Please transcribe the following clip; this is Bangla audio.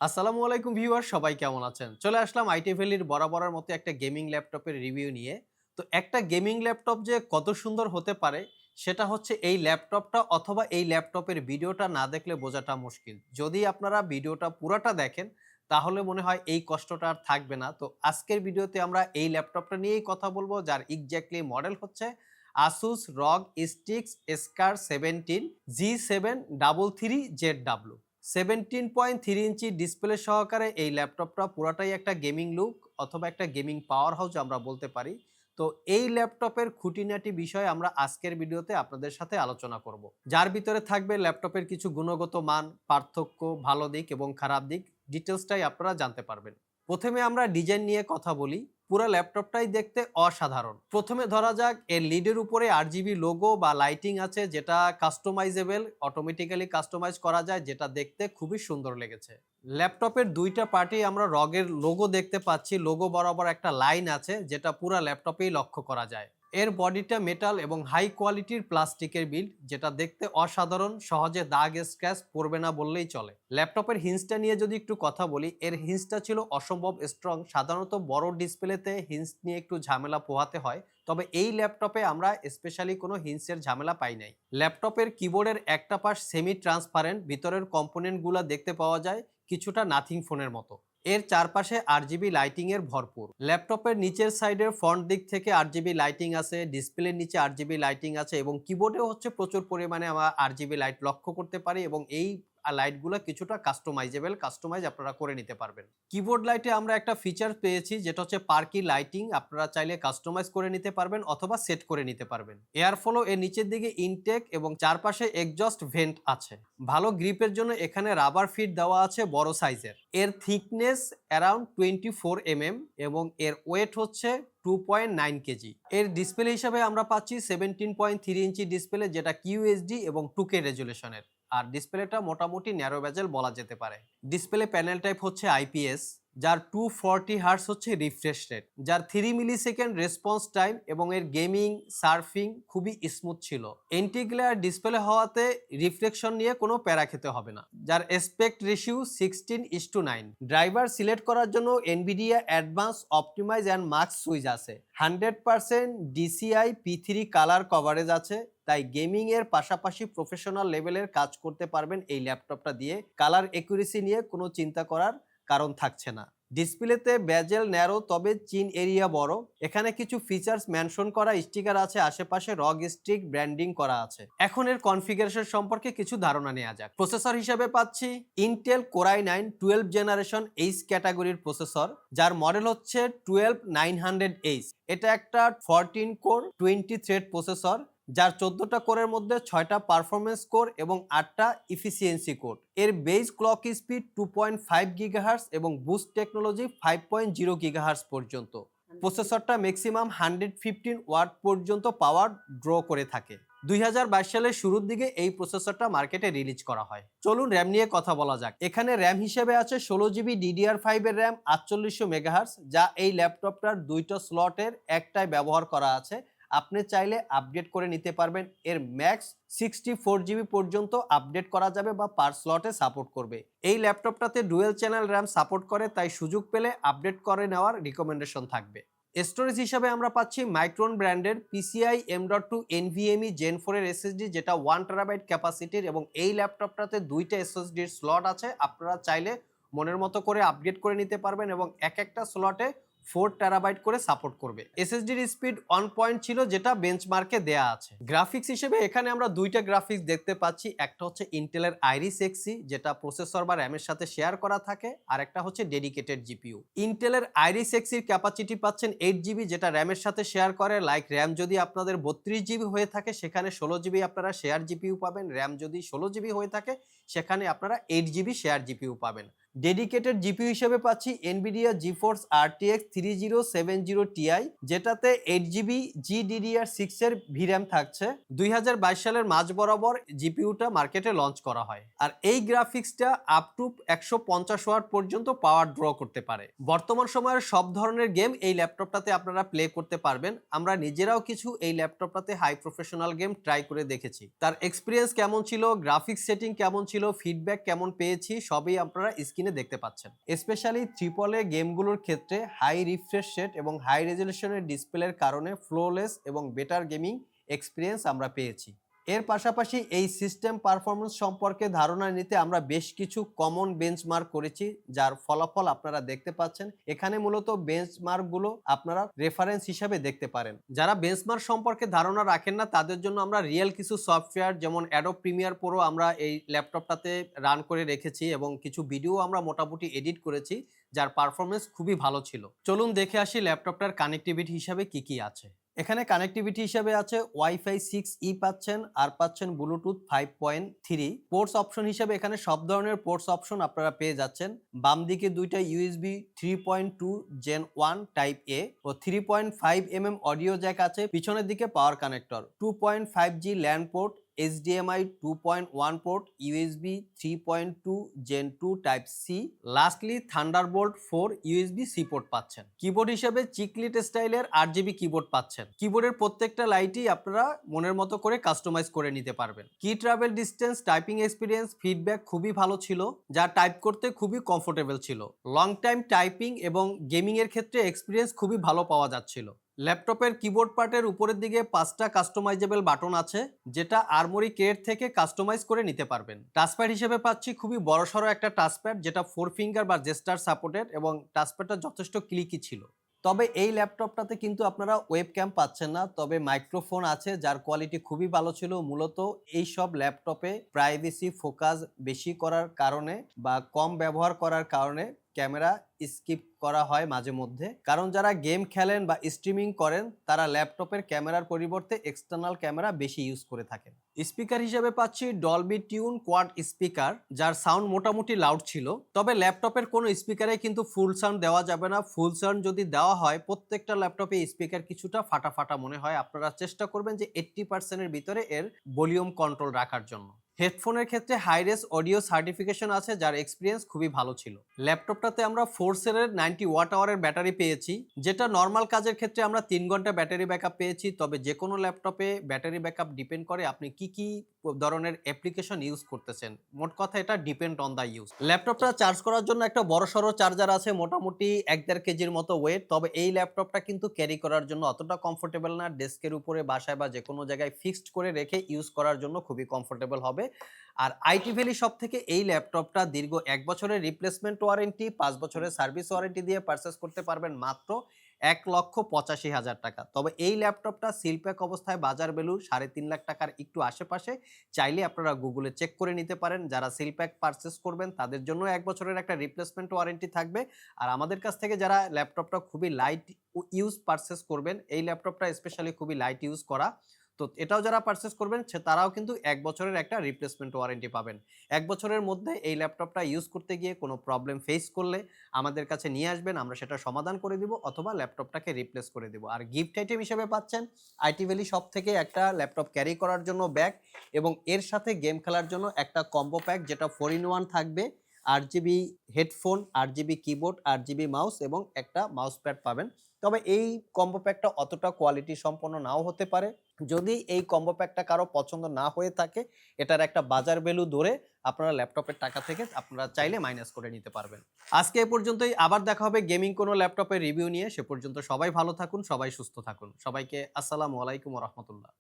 আসসালামু আলাইকুম ভিউয়ার, সবাই কেমন আছেন? চলে আসলাম আইটি ভ্যালির বরাবরের মতো একটা গেমিং ল্যাপটপের রিভিউ নিয়ে। তো একটা গেমিং ল্যাপটপ যে কত সুন্দর হতে পারে সেটা হচ্ছে এই ল্যাপটপটা অথবা এই ল্যাপটপের ভিডিওটা না দেখলে বোঝাটা মুশকিল। যদি আপনারা ভিডিওটা পুরাটা দেখেন তাহলে মনে হয় এই কষ্টটা আর থাকবে না। তো আজকের ভিডিওতে আমরা এই ল্যাপটপটা নিয়েই কথা বলবো, যার এক্স্যাক্টলি মডেল হচ্ছে Asus ROG Strix Scar 17 G733ZW। 17.3 inch display সহকারে এই ল্যাপটপটা পুরাটাই একটা গেমিং লুক অথবা একটা গেমিং পাওয়ার হাউস আমরা বলতে পারি। তো এই ল্যাপটপের খুঁটিনাটি বিষয়ে আমরা আজকের ভিডিওতে আপনাদের সাথে আলোচনা করব, যার ভিতরে থাকবে ল্যাপটপের কিছু গুণগত মান, পার্থক্য, ভালো দিক এবং খারাপ দিক, ডিটেলসটাই আপনারা জানতে পারবেন। প্রথমে আমরা ডিজাইন নিয়ে কথা বলি। পুরো ল্যাপটপটাই দেখতে অসাধারণ। প্রথমে ধরা যাক এর লিডের উপরে আরজিবি লোগো বা লাইটিং আছে, যেটা কাস্টমাইজেবল, অটোমেটিক্যালি কাস্টমাইজ করা যায়, যেটা দেখতে খুবই সুন্দর লেগেছে। ল্যাপটপের দুইটা পার্টি আমরা রগের লোগো দেখতে পাচ্ছি। লোগো বরাবর একটা লাইন আছে যেটা পুরো ল্যাপটপেই লক্ষ্য করা যায়। এর বডিটা মেটাল এবং হাই কোয়ালিটির প্লাস্টিকের বিল্ড, যেটা দেখতে অসাধারণ, সহজে দাগ স্ক্র্যাচ পড়বে না বললেই চলে। ল্যাপটপের হিঞ্জটা নিয়ে যদি একটু কথা বলি, এর হিঞ্জটা ছিল অসম্ভব স্ট্রং। সাধারণত বড় ডিসপ্লেতে হিঞ্জ নিয়ে একটু ঝামেলা পোহাতে হয়, তবে এই ল্যাপটপে আমরা স্পেশালি কোনো হিঞ্জের ঝামেলা পাই নাই। ল্যাপটপের কিবোর্ডের একটা পাশ সেমি ট্রান্সপারেন্ট, ভিতরের কম্পোনেন্টগুলো দেখতে পাওয়া যায় কিছুটা নাথিং ফোনের মতো। এর চারপাশে আরজিবি লাইটিং এর ভরপুর। ল্যাপটপের নিচের সাইডের ফ্রন্ট দিক থেকে আরজিবি লাইটিং আছে, ডিসপ্লের নিচে আরজিবি লাইটিং আছে এবং কিবোর্ডেও হচ্ছে প্রচুর পরিমাণে আমরা আরজিবি লাইট লক্ষ্য করতে পারি এবং এই লাইটগুলো কিছুটা কাস্টমাইজ আপনারা করে নিতে পারবেন। কিবোর্ড লাইটে আমরা একটা ফিচার পেয়েছি যেটা হচ্ছে পার্কি লাইটিং। আপনারা চাইলে কাস্টমাইজ করে নিতে পারবেন অথবা সেট করে নিতে পারবেন। এয়ার ফ্লো এর নিচের দিকে ইনটেক এবং চারপাশে এক্সজস্ট ভেন্ট আছে। ভালো গ্রিপের জন্য এখানে রাবার ফিট দেওয়া আছে বড় সাইজের। এর থিকনেস অ্যারাউন্ড 24 mm এবং এর ওয়েট হচ্ছে 2.9 কেজি। এর ডিসপ্লে হিসাবে আমরা পাচ্ছি 17.3 ইঞ্চি ডিসপ্লে, যেটা কিউএসডি এবং 2K রেজুলেশনের। আর ডিসপ্লেটা মোটামুটি ন্যারো বেজেল বলা যেতে পারে। ডিসপ্লে প্যানেল টাইপ হচ্ছে আইপিএস, যার 240 হার্টস হচ্ছে রিফ্রেশ রেট, যার 3 মিলিসেকেন্ড রেসপন্স টাইম এবং এর গেমিং সার্ফিং খুবই স্মুথ ছিল। এন্টি-গ্লেয়ার ডিসপ্লে হওয়াতে রিফ্লেকশন নিয়ে কোনো প্যারা খেতে হবে না। যার এসপেক্ট রেশিও 16:9। ড্রাইভার সিলেক্ট করার জন্য এনভিডিয়া অ্যাডভান্স অপটিমাইজ অ্যান্ড মাস্ক সুইচ আছে। 100% ডিসিআই P3 কালার কভারেজ আছে, তাই গেমিং এর পাশাপাশি প্রফেশনাল লেভেলের কাজ করতে পারবেন এই ল্যাপটপটা দিয়ে। কালার একুরেসি নিয়ে কোনো চিন্তা করার কারণ থাকছে না। ডিসপ্লেতে বেজেল ন্যারো, তবে চিন এরিয়া বড়। এখানে কিছু ফিচার্স মেনশন করা স্টিকার আছে, আশেপাশে রগ স্ট্রিক ব্র্যান্ডিং করা আছে। এখন এর কনফিগারেশন সম্পর্কে কিছু ধারণা নেওয়া যাক। প্রসেসর হিসেবে পাচ্ছি Intel core i9 12 generation H ক্যাটাগরির প্রসেসর, যার মডেল হচ্ছে 12900H। এটা একটা 14 কোর 20 থ্রেড প্রসেসর, যার 14টা কোরের মধ্যে 6টা পারফরমেন্স কোর এবং 8টা ইফিসিয়েন্সি কোর। এর বেস ক্লক স্পিড 2.5 গিগাহার্টজ এবং বুস্ট টেকনোলজি 5.0 গিগাহার্টজ পর্যন্ত। প্রসেসরটা ম্যাক্সিমাম 115 ওয়াট পর্যন্ত পাওয়ার ড্র করে থাকে। 2022 সালের শুরুর দিকে এই প্রসেসরটা মার্কেটে রিলিজ করা হয়। চলুন র্যাম নিয়ে কথা বলা যাক। এখানে র্যাম হিসেবে আছে 16GB DDR5 এর র্যাম 4800 মেগাহার্টজ, যা এই ল্যাপটপটার দুইটা স্লটের একটাই ব্যবহার করা আছে। আপনি চাইলে আপডেট করে নিতে পারবেন। এর ম্যাক্স 64GB পর্যন্ত আপডেট করা যাবে বা পার স্লটে সাপোর্ট করবে। এই ল্যাপটপটাতে ডুয়েল চ্যানেল র্যাম সাপোর্ট করে, তাই সুযোগ পেলে আপডেট করে নেওয়ার রিকমেন্ডেশন থাকবে। স্টোরেজ হিসাবে আমরা পাচ্ছি মাইক্রন ব্র্যান্ডের PCI M.2 NVMe Gen 4 এর SSD, যেটা 1TB ক্যাপাসিটির এবং এই ল্যাপটপটাতে দুইটা SSDর স্লট আছে। আপনারা চাইলে মনের মতো করে আপগ্রেড করে নিতে পারবেন এবং এক একটা স্লটে 4TB করে সাপোর্ট করবে। এসএসডির স্পিড 1 পয়েন্ট ছিল, যেটা বেঞ্চমার্কে দেয়া আছে। গ্রাফিক্স হিসেবে এখানে আমরা দুইটা গ্রাফিক্স দেখতে পাচ্ছি। একটা হচ্ছে ইন্টেলের আইরিস এক্সি, যেটা প্রসেসর বা র্যামের সাথে শেয়ার করা থাকে, আর একটা হচ্ছে ডেডিকেটেড জিপিইউ। ইন্টেলের আইরিস এক্সির ক্যাপাসিটি পাচ্ছেন 8GB, যেটা র্যামের সাথে শেয়ার করে। লাইক র্যাম যদি আপনাদের 32GB হয়ে থাকে, সেখানে 16GB আপনারা শেয়ার জিপিইউ পাবেন। র্যাম যদি 16GB হয়ে থাকে, সেখানে আপনারা 8GB শেয়ার জিপিইউ পাবেন। ডেডিকেটেড জিপিইউ হিসেবে পাচ্ছি এনভিডিয়া জিফোর্স RTX 3070 Ti, যেটাতে 8GB GDDR6 এর VRAM থাকছে। 2022 সালের মাঝ বরাবর জিপিইউটা মার্কেটে লঞ্চ করা হয়। আর এই গ্রাফিক্সটা আপ টু 150 ওয়াট পর্যন্ত পাওয়ার ড্র করতে পারে। বর্তমান সময়ের সব ধরনের গেম এই ল্যাপটপটাতে আপনারা প্লে করতে পারবেন। আমরা নিজেরাও কিছু এই ল্যাপটপটাতে হাই প্রফেশনাল গেম ট্রাই করে দেখেছি। তার এক্সপিরিয়েন্স কেমন ছিল, গ্রাফিক্স সেটিং কেমন ছিল, ফিডব্যাক কেমন পেয়েছি, সবই আপনারা স্ক্রিনে স্ক্রিনে দেখতে পাচ্ছেন। স্পেশালি ট্রিপল এ গেমগুলোর ক্ষেত্রে হাই রিফ্রেশ রেট এবং হাই রেজলিউশনের ডিসপ্লের কারণে ফ্লোলেস এবং বেটার গেমিং এক্সপিরিয়েন্স আমরা পেয়েছি। এর পাশাপাশি এই সিস্টেম পারফরম্যান্স সম্পর্কে ধারণা নিতে আমরা বেশ কিছু কমন বেঞ্চমার্ক করেছি, যার ফলাফল আপনারা দেখতে পাচ্ছেন। এখানে মূলত বেঞ্চমার্কগুলো আপনারা রেফারেন্স হিসাবে দেখতে পারেন। যারা বেঞ্চমার্ক সম্পর্কে ধারণা রাখেন না তাদের জন্য আমরা রিয়েল কিছু সফটওয়্যার যেমন অ্যাডোব প্রিমিয়ার প্রো আমরা এই ল্যাপটপটাতে রান করে রেখেছি এবং কিছু ভিডিও আমরা মোটামুটি এডিট করেছি, যার পারফরমেন্স খুবই ভালো ছিল। চলুন দেখে আসি ল্যাপটপটার কানেক্টিভিটি হিসাবে কি কি আছে। এখানে কানেক্টিভিটি হিসেবে আছে ওয়াইফাই 6E পাচ্ছেন, আর পাচ্ছেন ব্লুটুথ 5.3। পোর্টস অপশন হিসেবে এখানে সব ধরনের পোর্টস অপশন আপনারা পেয়ে যাচ্ছেন। বাম দিকে দুইটা ইউএসবি 3.2 Gen 1 টাইপ এ ও 3.5mm অডিও জ্যাক আছে। পিছনের দিকে power connector, 2.5G LAN port, HDMI 2.1 port, USB 3.2 Gen 2 type C, lastly Thunderbolt 4 USB-C port পাচ্ছেন। কিবোর্ড হিসেবে চিকলিট স্টাইলের RGB কিবোর্ড পাচ্ছেন। কিবোর্ডের প্রত্যেকটা লাইটই আপনারা মনের মতো করে কাস্টমাইজ করে নিতে পারবেন। কি travel distance, typing experience, feedback খুবই ভালো ছিল, যা টাইপ করতে খুবই কমফোর্টেবল ছিল। লং টাইম টাইপিং এবং গেমিং এর ক্ষেত্রে এক্সপিরিয়েন্স খুবই ভালো পাওয়া যাচ্ছিল। ল্যাপটপের কিবোর্ড পার্টের উপরের দিকে 5টা কাস্টমাইজেবল বাটন আছে, যেটা আর্মরি কেট থেকে কাস্টমাইজ করে নিতে পারবেন। টাচপ্যাড হিসেবে পাচ্ছি খুবই বড়সড় একটা টাচপ্যাড, যেটা 4 ফিঙ্গার বা জেস্টার সাপোর্টেড এবং টাচপ্যাডটা যথেষ্ট ক্লিকি ছিল। তবে এই ল্যাপটপটাতে কিন্তু আপনারা ওয়েবক্যাম পাচ্ছেন না, তবে মাইক্রোফোন আছে, যার কোয়ালিটি খুবই ভালো ছিল। মূলত এই সব ল্যাপটপে প্রাইভেসি ফোকাস বেশি করার কারণে বা কম ব্যবহার করার কারণে ক্যামেরা স্কিপ করা হয় মাঝে মধ্যে, কারণ যারা গেম খেলেন বা স্ট্রিমিং করেন তারা ল্যাপটপের ক্যামেরার পরিবর্তে এক্সটার্নাল ক্যামেরা বেশি ইউজ করে থাকেন। স্পিকার হিসেবে পাচ্ছি ডলবি টিউন কোয়াড স্পিকার, যার সাউন্ড মোটামুটি লাউড ছিল। তবে ল্যাপটপের কোনো স্পিকারে কিন্তু ফুল সাউন্ড দেওয়া যাবে না। ফুল সাউন্ড যদি দেওয়া হয় প্রত্যেকটা ল্যাপটপে স্পিকার কিছুটা ফাটা ফাটা মনে হয়। আপনারা চেষ্টা করবেন যে 80% এর ভিতরে এর ভলিউম কন্ট্রোল রাখার জন্য। হেডফোনের ক্ষেত্রে হাইরেস অডিও সার্টিফিকেশন আছে, যার এক্সপিরিয়েন্স খুবই ভালো ছিল। ল্যাপটপটাতে আমরা ফোর্সেলের 90 ওয়াট আওয়ারের ব্যাটারি পেয়েছি, যেটা নর্মাল কাজের ক্ষেত্রে আমরা 3 ঘন্টা ব্যাটারি ব্যাকআপ পেয়েছি। তবে যে কোনো ল্যাপটপে ব্যাটারি ব্যাকআপ ডিপেন্ড করে আপনি কি ধরনের অ্যাপ্লিকেশন ইউজ করতেছেন। মোট কথা এটা ডিপেন্ড অন দা ইউজ। ল্যাপটপটা চার্জ করার জন্য একটা বড়সড় চার্জার আছে, মোটামুটি 1-1.5 কেজির মতো ওয়েট। তবে এই ল্যাপটপটা কিন্তু ক্যারি করার জন্য অতটা কমফোর্টেবল না। ডেস্কের উপরে, বাসায় বা যে কোনো জায়গায় ফিক্সড করে রেখে ইউজ করার জন্য খুবই কমফোর্টেবল হবে। আর আইটি ভ্যালি শপ থেকে এই ল্যাপটপটা দীর্ঘ 1 বছরের রিপ্লেসমেন্ট ওয়ারেন্টি, 5 বছরের সার্ভিস ওয়ারেন্টি দিয়ে পারচেস করতে পারবেন মাত্র 1,85,000 টাকা। তবে এই ল্যাপটপটা সিলপ্যাক অবস্থায় বাজার ভ্যালু 3.5 লাখ টাকার একটু আশেপাশে। চাইলে আপনারা গুগলে চেক করে নিতে পারেন। যারা সিলপ্যাক পারচেস করবেন তাদের জন্য 1 বছরের একটা রিপ্লেসমেন্ট ওয়ারেন্টি থাকবে। আর আমাদের কাছ থেকে যারা ল্যাপটপটা খুবই লাইট ইউজ পারচেস করবেন, এই ল্যাপটপটা স্পেশালি খুবই লাইট ইউজ করা, তো এটাও যারা পারচেস করবেন তারাও কিন্তু 1 বছরের একটা রিপ্লেসমেন্ট ওয়ারেন্টি পাবেন। 1 বছরের মধ্যে এই ল্যাপটপটা ইউজ করতে গিয়ে কোনো প্রবলেম ফেস করলে আমাদের কাছে নিয়ে আসবেন, আমরা সেটা সমাধান করে দিব অথবা ল্যাপটপটাকে রিপ্লেস করে দিব। আর গিফট আইটেম হিসেবে পাচ্ছেন আইটি ভ্যালি শপ থেকে একটা ল্যাপটপ ক্যারি করার জন্য ব্যাগ এবং এর সাথে গেম খেলার জন্য একটা কম্বো প্যাক, যেটা 4-in-1 থাকবে। 8GB headphone, 8GB keyboard, 8GB mouse এবং একটা মাউস প্যাড পাবেন। তবে এই কম্বো প্যাকটা অতটা কোয়ালিটি সম্পন্ন নাও হতে পারে। যদি এই কম্বো প্যাকটা কারো পছন্দ না হয়ে থাকে, এটার একটা বাজার ভ্যালু ধরে আপনারা ল্যাপটপের টাকা থেকে আপনারা চাইলে মাইনাস করে নিতে পারবেন। আজকে এ পর্যন্তই। আবার দেখা হবে গেমিং কোনো ল্যাপটপের রিভিউ নিয়ে। সে পর্যন্ত সবাই ভালো থাকুন, সবাই সুস্থ থাকুন। সবাইকে আসসালামু আলাইকুম ওয়া রাহমাতুল্লাহ।